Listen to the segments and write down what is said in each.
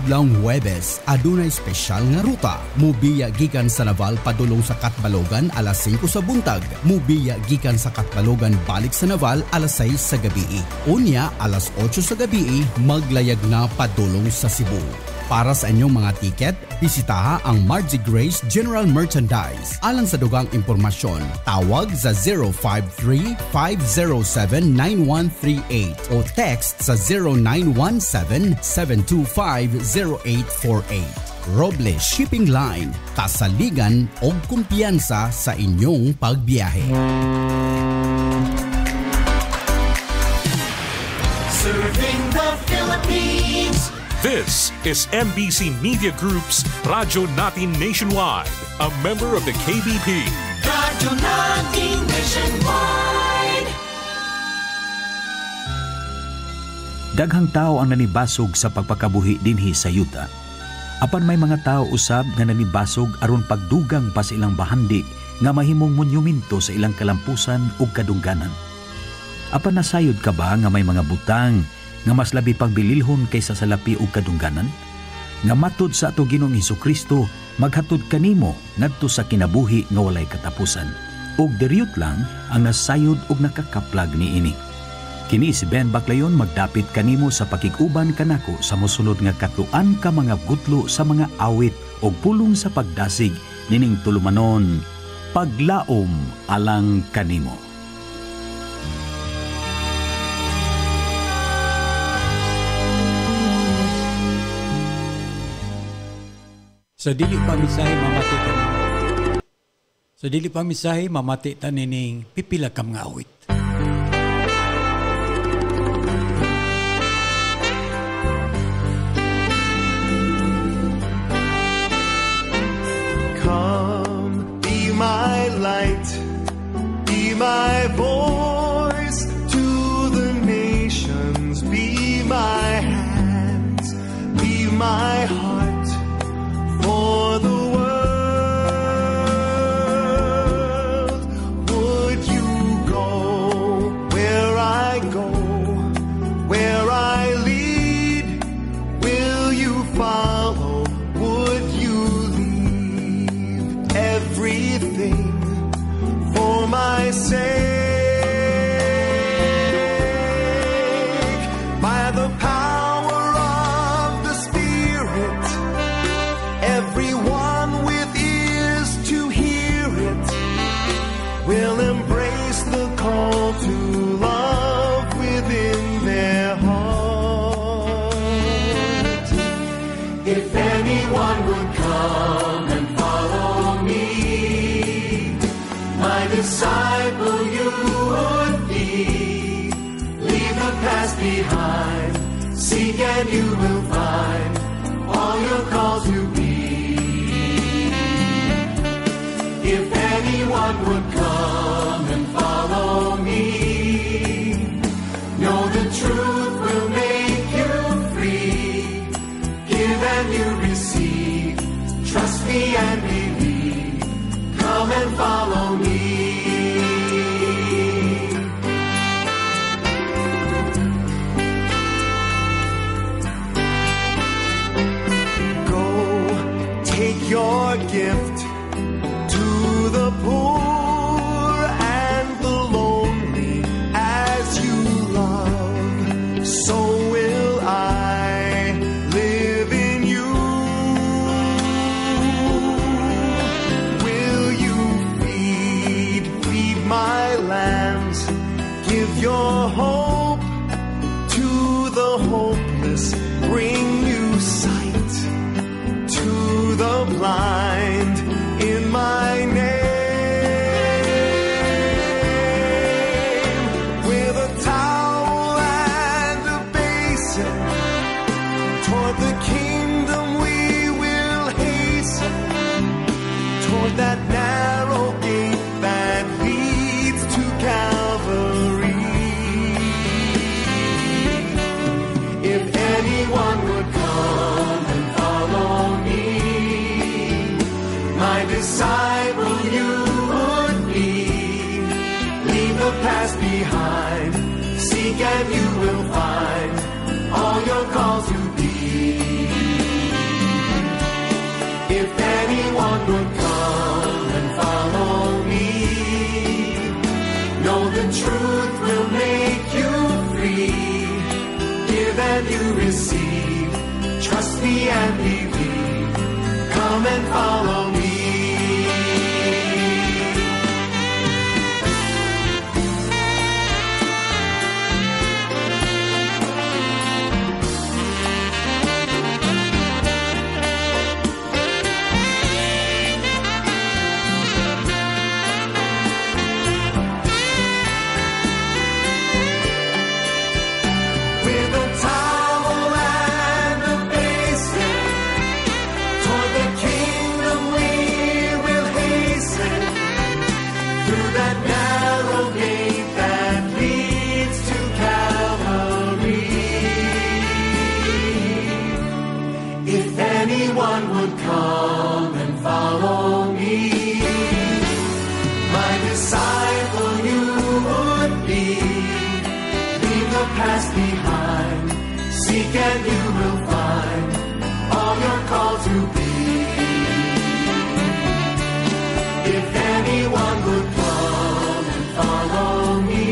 Adlawng Huwebes, adunay espesyal nga ruta. Mubiya gikan sa Naval padulong sa Katbalogan alas 5 sa buntag. Mubiya gikan sa Katbalogan balik sa Naval alas 6 sa gabi. Unya alas 8 sa gabi maglayag na padulong sa Cebu. Para sa inyong mga tiket, bisitaha ang Margie Grace General Merchandise. Alang sa dugang impormasyon, tawag sa 053-507-9138 o text sa 0917-725-0848. Robles Shipping Line, kasaligan o kumpiyansa sa inyong pagbiyahe. Serving the Philippines. This is MBC Media Group's Radyo Natin Nationwide, a member of the KBP. Radyo Natin Nationwide. Daghang tao ang nanibasog sa pagpakabuhi dinhi sa yuta. Apan may mga tao usab nga nanibasog aron pagdugang pa sa ilang bahandi nga mahimong monumento sa ilang kalampusan ug kadungganan. Apan nasayod ka ba nga may mga butang nga mas labi pang bililhon kaysa sa lapi ug kadungganan? Nga matod sa ato Ginoong Hesukristo, maghatod kanimo ngadto sa kinabuhi nga walay katapusan. Ug diriyot lang ang nasayod ug nakakaplag niini. Kini si Ben Baclayon magdapit kanimo sa pakiguban kanako sa mosunod nga katluan ka mga gutlo sa mga awit ug pulong sa pagdasig nining tulumanon, Paglaom alang kanimo. Sa dili pa misahe mamati ta nining pipila ka mga awit. Come, be my light, be my voice to the nations, be my hands, be my heart. For the world, would you go where I go, where I lead? Will you follow? Would you leave everything for my sake? By the power of the Spirit, everyone with ears to hear it will embrace the call to love within their heart. If anyone would come and follow me, my disciple you would be. Leave the past behind, seek and you will find all you're called to be. If anyone would come and follow me, know the truth will make you free. Give and you receive, trust me and believe. Come and follow me. Go, take your gift to the poor and the lonely as you love. So will I live in you. Will you feed my lambs? Give your hope to the hopeless. Bring new sight to the blind in my name. With a towel and a basin, toward the kingdom we will hasten, toward that narrow gate that leads to Calvary. If anyone would come and follow me, my disciple you would be. Leave the past behind, seek and you will find all you're called to be. Trust me and believe. Come and follow me. Come and follow me. My disciple you would be. Leave the past behind. Seek and you will find all you're called to be. If anyone would come and follow me,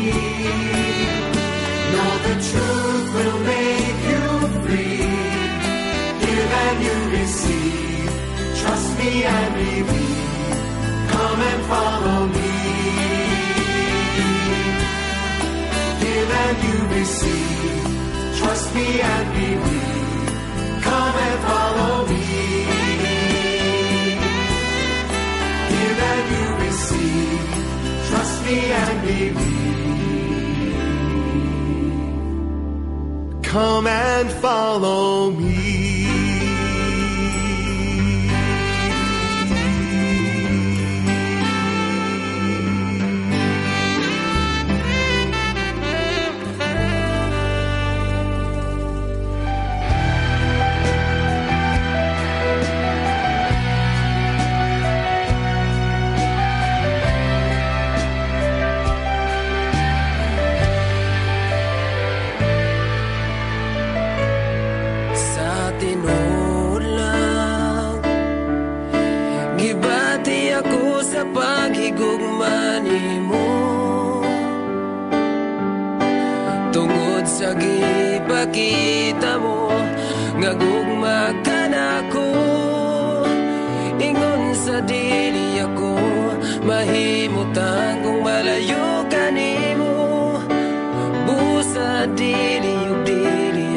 know the truth will make you free. Give and you receive. Trust me and believe. Come and follow me. Give and you receive. Trust me and believe. Come and follow me. Give and you receive. Trust me and believe. Come and follow me. Ipakita mo nga gugma ka na ko. Ingon sa dili ako mahimutan kung malayo ka nimo. Busa dili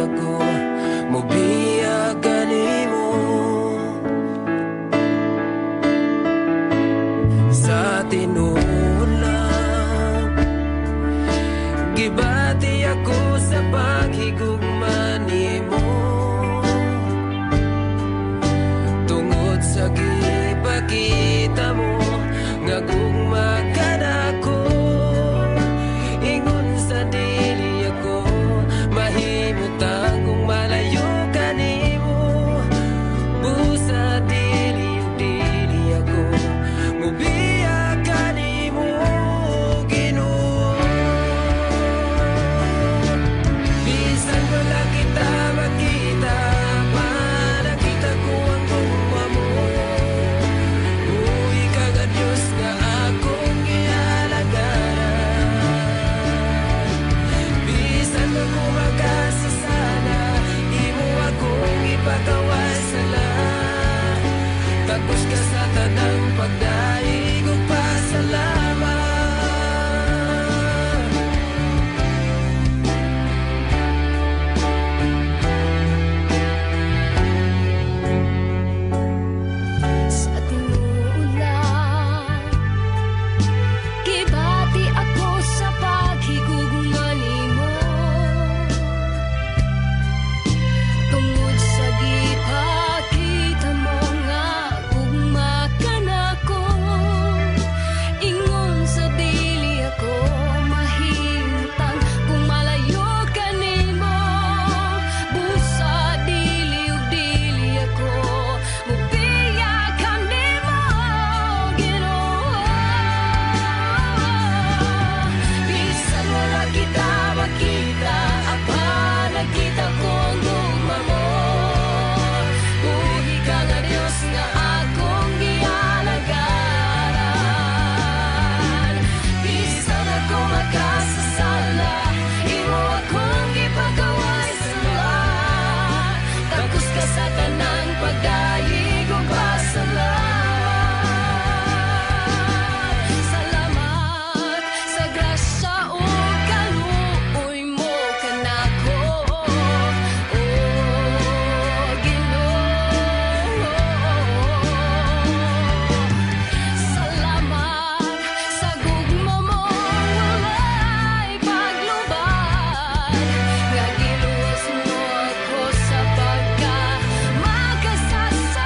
ako mobiya ka nimo. Sa tinuod lang gibati ako sa paghigugma nimo. Tungod sa gipakita mo nga gugma ka na ko. Ingon sa dili ako Dayigo pasalamat. Salamat sa grasya o kaluoy mo kanako, o Ginoo. Salamat sa gugma mo walay paglubad, nga giluwas mo ako sa pagka makasasala.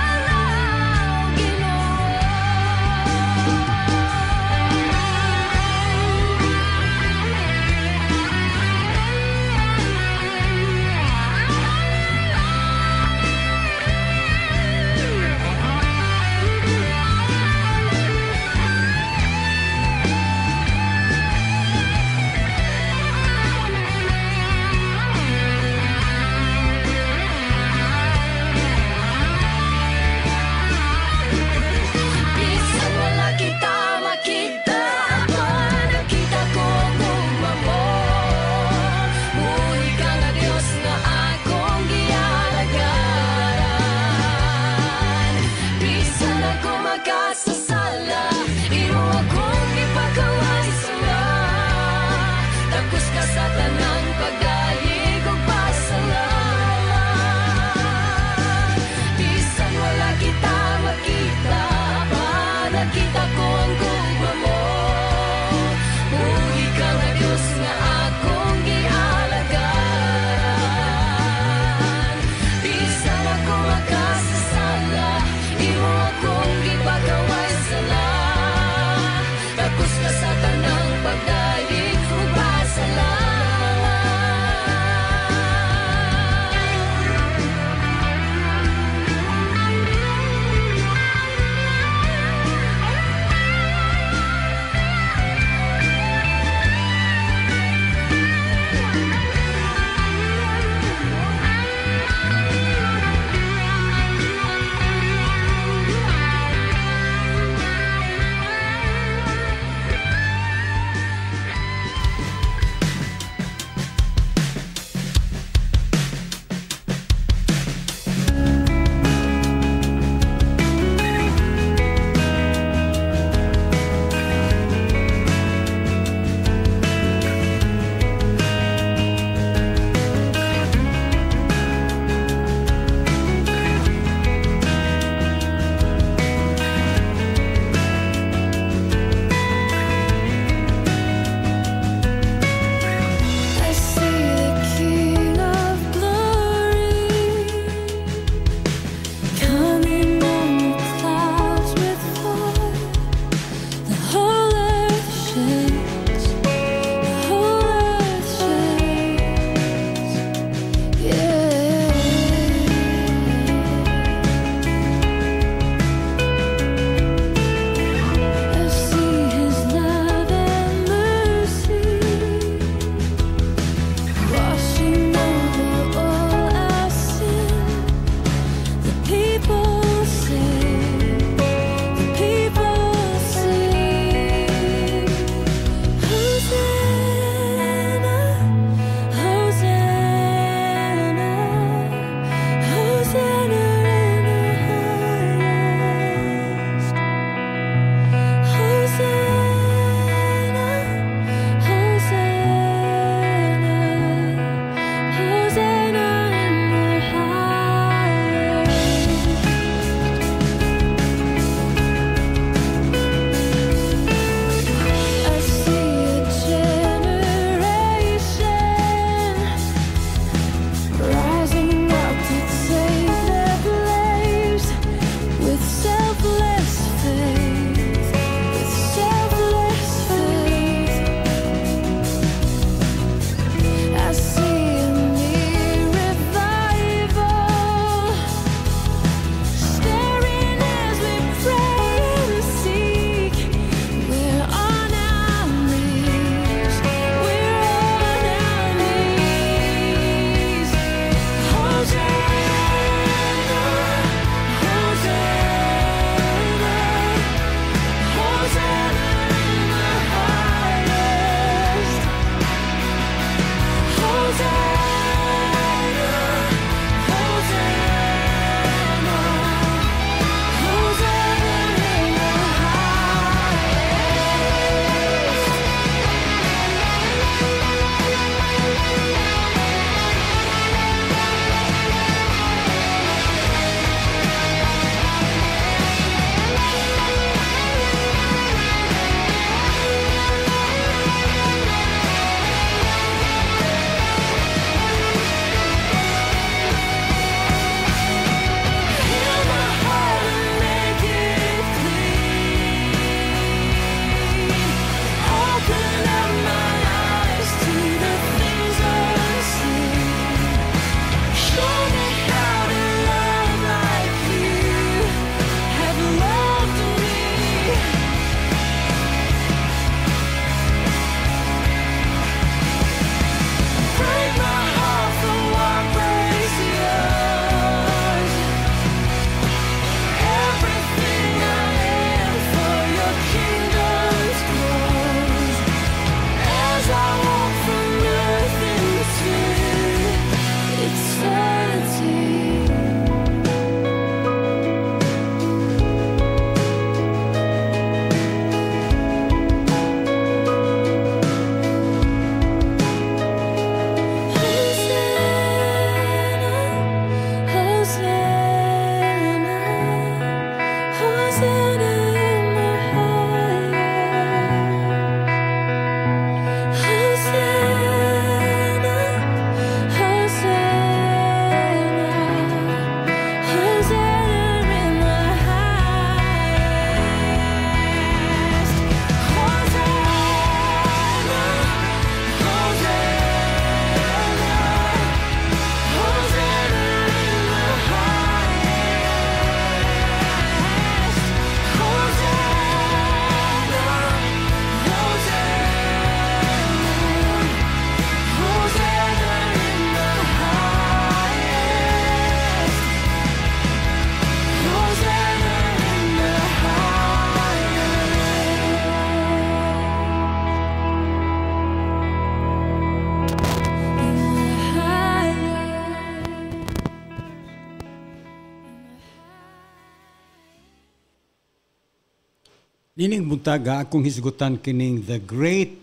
Nining buntaga akong hisgutan kining the Great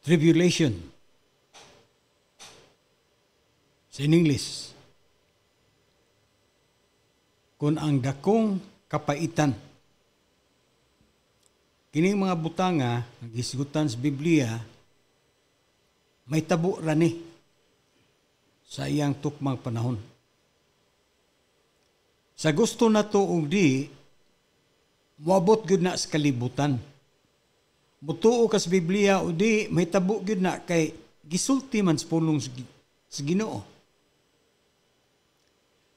Tribulation. Sa English. Kung ang dakong kapaitan. Kining mga butanga, ang hisgutan sa Biblia, may tabo rani sa iyang tukmang panahon. Sa gusto na to og di, moabot gyud na sa kalibutan. Mutuo ka sa Biblia o di, may tabo gyud na kay gisulti man sa pulong sa Ginoo.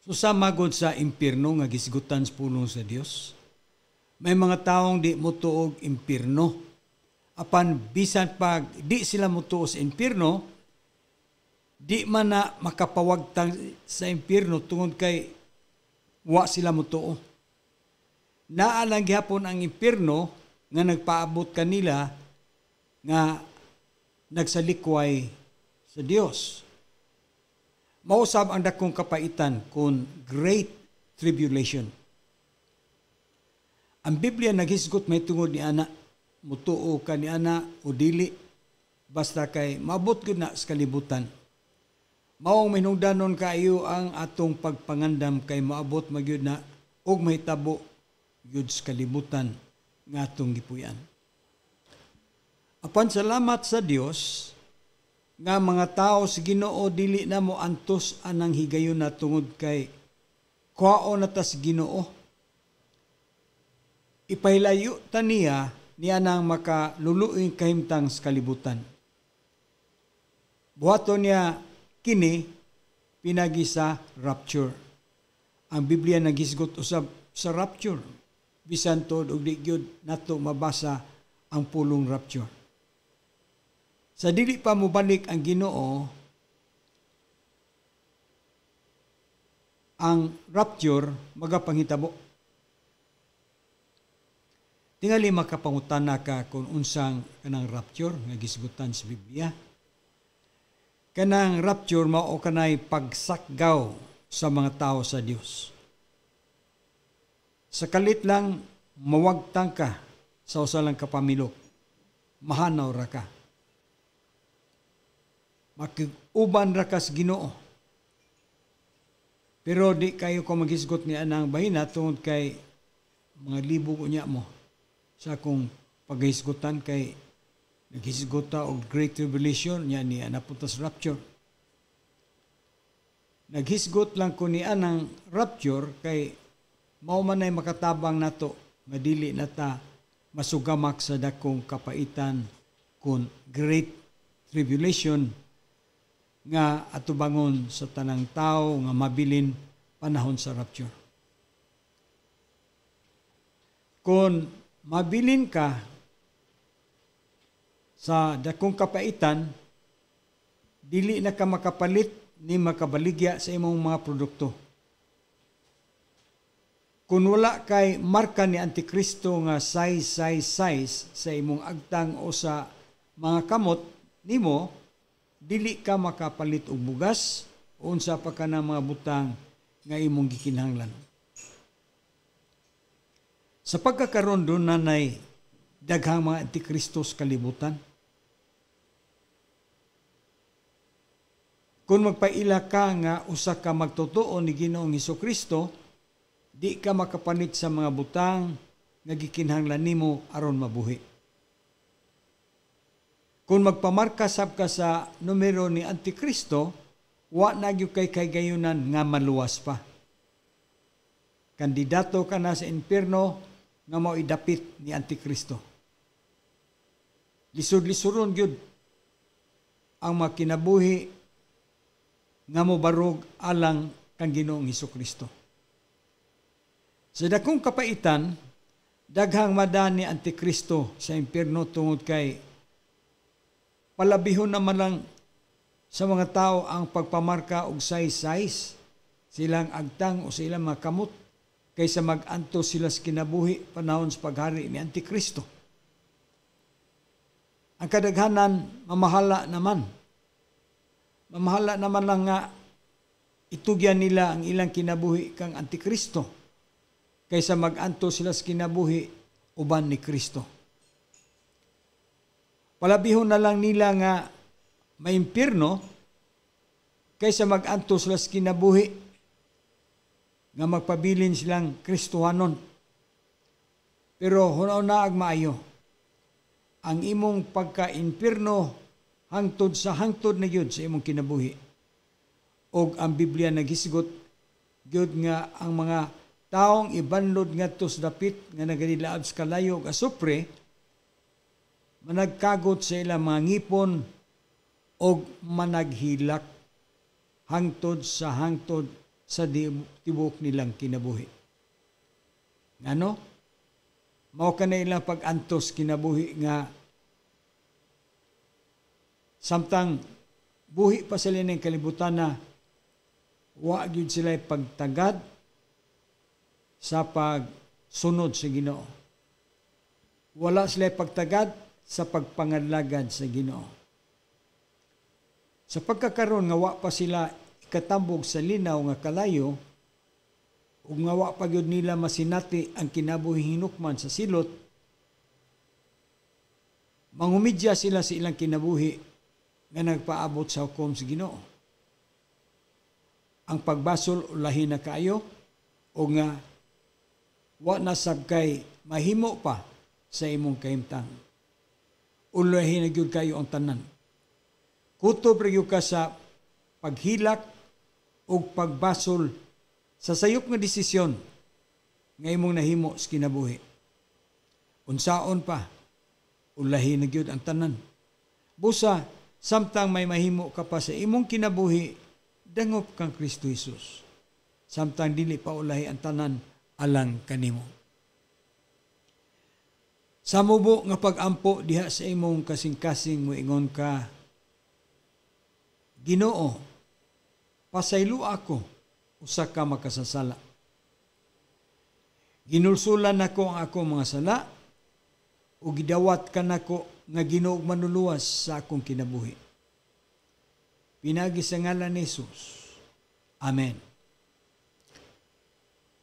So sama gud sa impierno nga gisgutan sa pulong sa Dios. May mga taong di mutuog impierno. Apan bisan pag di sila mutuo sa impierno, di man na makapawagtang sa impierno tungod kay wa sila mutuo. Naalang gihapon ang impierno nga nagpaabot kanila nga nagsalikway sa Dios. Mausab ang dakong kapaitan kun Great Tribulation. Ang Biblia naghisgot may tungod ni ana, mutuo ka ni ana o dili, basta kay maabot gyud na sa kalibutan. Maong minungdanon kaayo ang atong pagpangandam kay maabot magyud na og mahitabo gyud sa kalibutan nga atong gipuy-an. Apan salamat sa Dios nga mga tao sa Ginoo dili na mo antos anang higayon na tungod kay kuhaon na ta sa Ginoo. Ipahilayo ta niya nang makaluluoy kahimtang sa kalibutan. Buhaton niya kini pinagi sa rapture. Ang Biblia naghisgot usab sa rapture. Bisan tod og di gyud nato mabasa ang pulong rapture. Sa dili pa mobalik ang Ginoo, ang rapture magapanghitabo. Tingali makapangutana ka kung unsang kanang rapture nga gisgutan sa Biblia. Kanang rapture mao kanay pagsakgaw sa mga tao sa Dios. Sa kalit lang mawagtang ka sa usa lang kapamilok, mahanaw ra ka. Makig-uban ra ka sa Ginoo. Pero di kayo ko maghisgot ni anang bahina tungod kay mga libo ko niya mo sa akong paghisgotan kay naghisgota og Great Tribulation niya ni napunta sa rapture. Naghisgot lang ko ni anang rapture kay mao man ay makatabang nato nga dili nata masugamak sa dakong kapaitan kun Great Tribulation nga atubangon sa tanang tao nga mabilin panahon sa rapture. Kung mabilin ka sa dakong kapaitan, dili na ka makapalit ni makabaligya sa imong mga produkto. Kung wala kay marka ni Antikristo nga size sa imong agtang o sa mga kamot nimo, dili ka makapalit og bugas o unsa pa ka na mga butang nga imong gikinahanglan. Sa pagkakaroon doon nanay daghang mga Antikristo sa kalibutan. Kung magpaila ka nga usa ka magtotoo ni Ginoong Hesukristo, di ka makapalit sa mga butang nga gikinahanglan nimo aron mabuhi. Kung magpamarka sab ka sa numero ni Antikristo, wa na gyud kay gayunan nga maluwas pa. Kandidato ka na sa impierno nga mao idapit ni Antikristo. Lisod-lisoron gyud ang makinabuhi nga mobarog alang kang Ginoong Hesukristo. Sa dakong kapaitan, daghang madan ni Antikristo sa impierno tungod kay palabihon naman lang sa mga tao ang pagpamarka og size silang agtang o sa ilang mga kamot kaysa mag-anto sila sa kinabuhi panahon sa paghari ni Antikristo. Ang kadaghanan mamahala naman. Mamahala naman lang nga itugyan nila ang ilang kinabuhi kang Antikristo kaysa mag-anto sila sa kinabuhi uban ni Kristo. Palabihon na lang nila nga maimpirno kaysa mag-antos sila sa kinabuhi nga magpabilin silang Kristohanon. Pero hunaw na maayo, ang imong pagka-impirno hangtod sa hangtod na yun sa imong kinabuhi. Og ang Biblia nagisgot gyud nga ang mga taong ibanlod ngadto sa dapit nga nagadilaab sa kalayo ug asupre managkagot sa ilang mga ngipon og managhilak hangtod sa tibok nilang kinabuhi. Ngano? Mao kanay ilang pag-antos kinabuhi nga samtang buhi pa sila ng kalibutan na wa gyud sila pagtagad sa pagsunod sa Ginoo. Wala sila pagtagad sa pagpangadlagad sa Ginoo. Sa pagkakaroon nga wa pa sila ikatambog sa linaw nga kalayo ug nga wa pa gyud nila masinati ang kinabuhi hinukman sa silot, mangumidya sila sa ilang kinabuhi nga nagpaabot sa hukom sa Ginoo. Ang pagbasol ulahi na kaayo o nga wa na sab kay mahimo pa sa imong kahimtang. Ulahi na gyud kayo ang tanan. Kutob ra gyud ka sa paghilak o pagbasol sa sayop nga desisyon nga imong nahimo sa kinabuhi. Unsaon pa, ulahi na gyud ang tanan. Busa, samtang may mahimo ka pa sa imong kinabuhi, dangop kang Kristo Jesus. Samtang dili pa ulahi ang tanan, alang kanimo. Sa mubo nga pag-ampo diha sa imong kasing-kasing moingon ka, Ginoo, pasaylo ako, usa ka makasasala. Ginulsulan nako ang akong mga sala, o gidawat ka nako nga Ginoo manuluwas sa akong kinabuhi. Pinagi sa ngalan ni Jesus. Amen.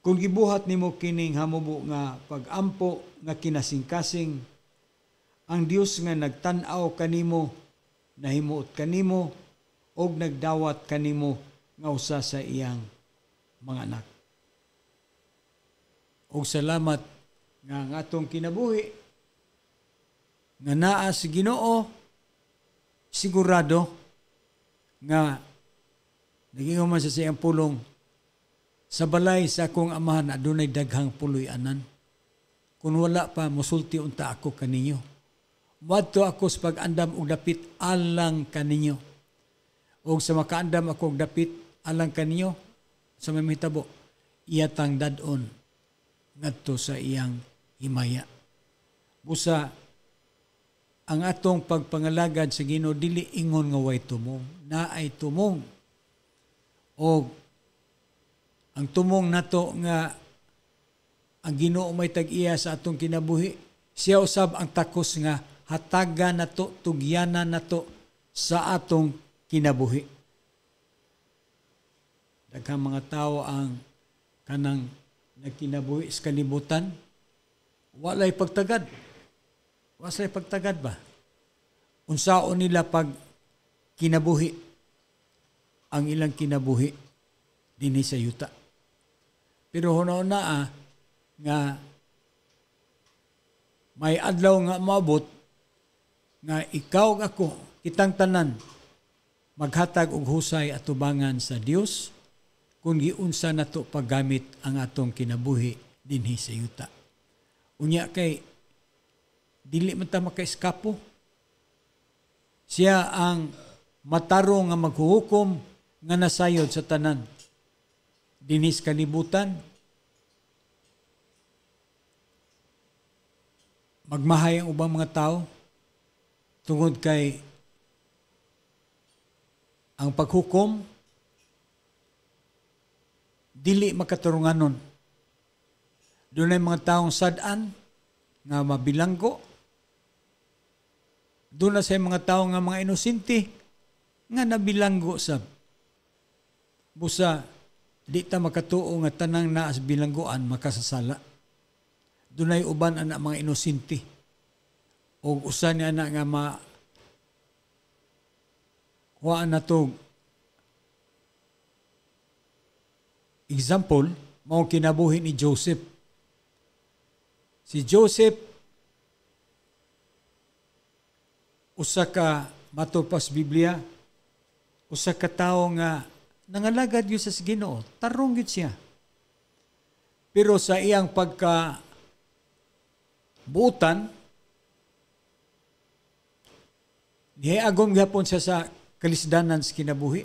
Kung gibuhat nimo kining hamubo nga pag-ampo nga kinasing-kasing, ang Dios nga nagtan-aw kanimo, nahimuot kanimo, og nagdawat kanimo nga usa sa iyang mga anak. Og salamat nga ang atong kinabuhi nga naa sa Ginoo, sigurado nga naging man sa siyang pulong sa balay sa akong amahan adunay daghang puloy-anan. Kung wala pa, musulti unta ako kaninyo. Wadto ako sa pag-andam og dapit alang kaninyo. O sa makaandam ako og dapit alang kaninyo, sa may mitabo, iyatang dadon ngadto sa iyang himaya. Busa, ang atong pagpangalagad sa Ginoo dili ingon nga way tumong, naay tumong. O ang tumong nato nga ang Ginoo may tag-iya sa atong kinabuhi, siya usab ang takos nga hatagan nato, tugyanan nato sa atong kinabuhi. Daghang mga tao ang kanang nagkinabuhi sa kalibutan, walay pagtagad. Walay pagtagad ba? Unsaon nila pag kinabuhi ang ilang kinabuhi dinhi sa yuta. Pero hunaw na nga may adlaw nga maabot nga ikaw ug ako, kitang tanan, maghatag og husay at tubangan sa Dios kung giunsa nato paggamit ang atong kinabuhi dinhi sa yuta. Unya kay dili man ta makaiskapo. Siya ang matarong nga maghuhukom nga nasayod sa tanan dinhi sa kalibutan. Magmahay ang ubang mga tao tungod kay ang paghukom dili makatarunganon. Doon ay mga taong sad-an nga mabilanggo. Doon na sa mga tao nga mga inosente nga nabilanggo sab. Busa, di ta makatuo nga tanang naas bilanggoan makasasala. dunay uban anak mga inosente. O usa ni anak nga kuhaan na to example, mao kinabuhi ni Joseph. Si Joseph, usa ka matulpas Biblia, usa ka tawo nga nangalagad yun sa Ginoo, tarong yun siya. Pero sa iyang pagkabuutan, nihiagom gapon siya sa kalisdanan sa kinabuhi.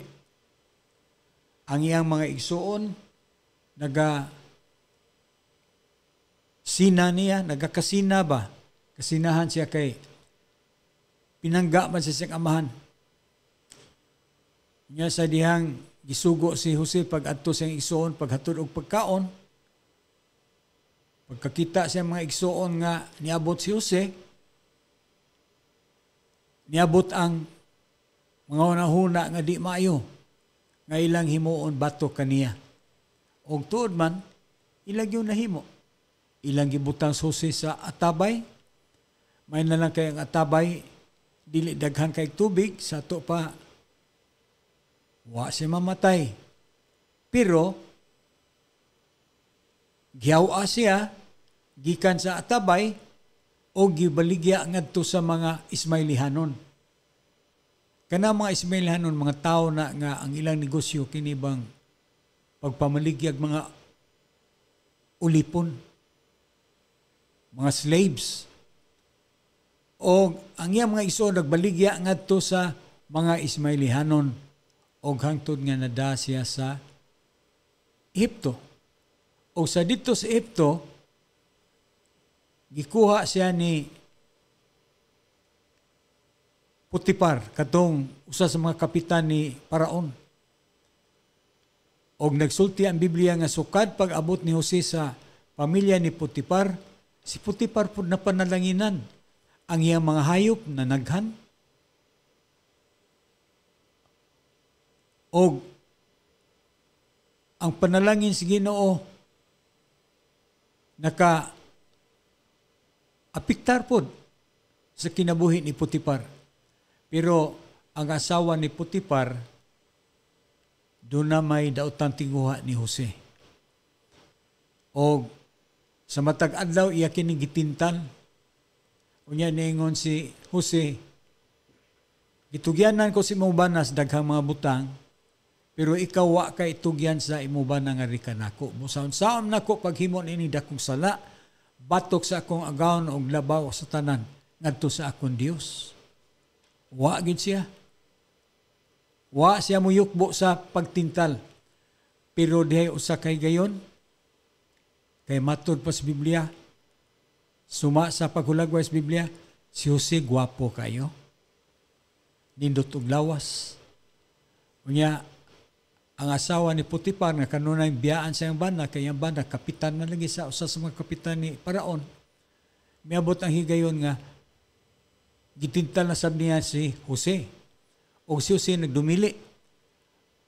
Ang iyang mga igsuon, nagakasina ba? Kasinahan siya kay pinangga man sa siyang amahan. Nga sa dihang gisugo si Jose pag-adto siyang igsuon, paghatod og pagkaon, pagkakita siya mga igsuon nga niabot si Jose, niabot ang mga hunahuna nga di maayo, nga ilang himuon bato kaniya. Og tuod man, ilang yung nahimo. Ilang gibutang susi sa atabay, may na lang kay ang atabay, dili daghan kay tubig, sa to pa, wa siya mamatay. Pero, giyawa siya, gikan sa atabay, o gibaligya ngadto sa mga Ismailihanon. Kana mga Ismailihanon, mga tao na nga ang ilang negosyo kinibang pagpamaligyag mga ulipon, mga slaves. O ang iyang mga iso nagbaligya ngadto sa mga Ismailihanon o hangtod nga nada siya sa Ehipto. O sa dito sa Ehipto, gikuha siya ni Potiphar, katong usa sa mga kapitan ni Paraon. Og nagsulti ang Biblia nga sukad pag-abot ni Jose sa pamilya ni Potiphar, si Potiphar po napanalanginan ang iyang mga hayop na naghan. Og ang panalangin sa Ginoo naka-apiktar po sa kinabuhi ni Potiphar. Pero ang asawa ni Potiphar, doon na may daotang tinguha ni Jose. O sa matag adlaw iya kini gitintal. Unya niingon si Jose, gitugyanan ko si imong banas daghang mga butang, pero ikaw wa kay tugyan sa imong bana nga rika nako. Musaon-saon nako paghimo ini dakong sala, batok sa akong agawon og labaw sa tanan ngadto sa akong Dios. Wa gid siya. Wa siya muyukbo sa pagtintal. Pero dihay usa kay gayon, kay matud pa sa Biblia, suma sa paghulagwa sa Biblia, si Jose gwapo kayo. Nindot og lawas. Unya, ang asawa ni Potiphar nga kanunay biyaan sa iyang bana, kay iyang bana, kapitan na lagi sa usa sa mga kapitan ni Paraon. Miabot ang higayon nga, gitintal na sab niya si Jose. O si Jose nagdumili.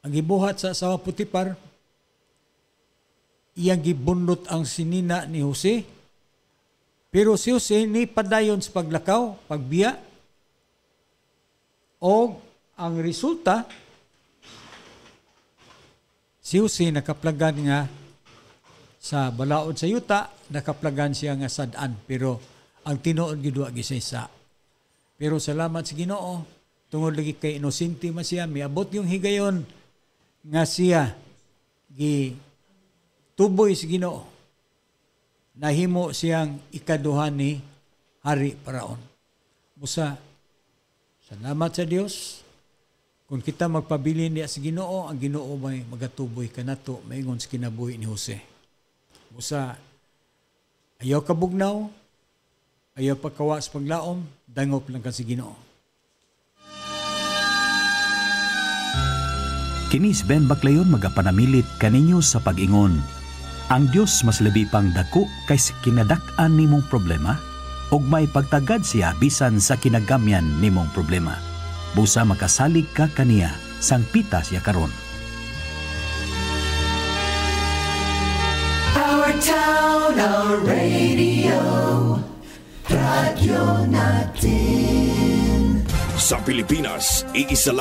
Ang gibuhat sa asawa Potiphar, iyang gibundot ang sinina ni Jose. Pero si Jose ni padayon sa paglakaw, pagbiya. O ang resulta, si Jose nakaplagan nga sa balaod sa yuta, nakaplagan siya nga sad-an. Pero ang tinuod gidwa gisaysa. Pero salamat sa Ginoo, tungod lagi kay inosente man siya, miabot yung higayon nga siya gituboy sa Ginoo. Nahimo siyang ikaduhan ni Hari Paraon. Busa, salamat sa Dios. Kung kita magpabilin niya sa Ginoo, ang Ginoo may magatuboy kanato maingon sa kinabuhi ni Jose. Busa, ayaw kabugnaw, ayaw pagkawa sa paglaom, dangop lang ka sa Ginoo. Kinis Ben Baclayon magapanamilit kaninyo sa pag-ingon. Ang Dios mas labi pang dako kaysa kinadak-an nimong problema ug may pagtagad siya bisan sa kinagamyan nimong problema. Busa makasalig ka kaniya sang pita siya karon. Our Town, our radio, radyo natin. Sa Pilipinas, iisa lang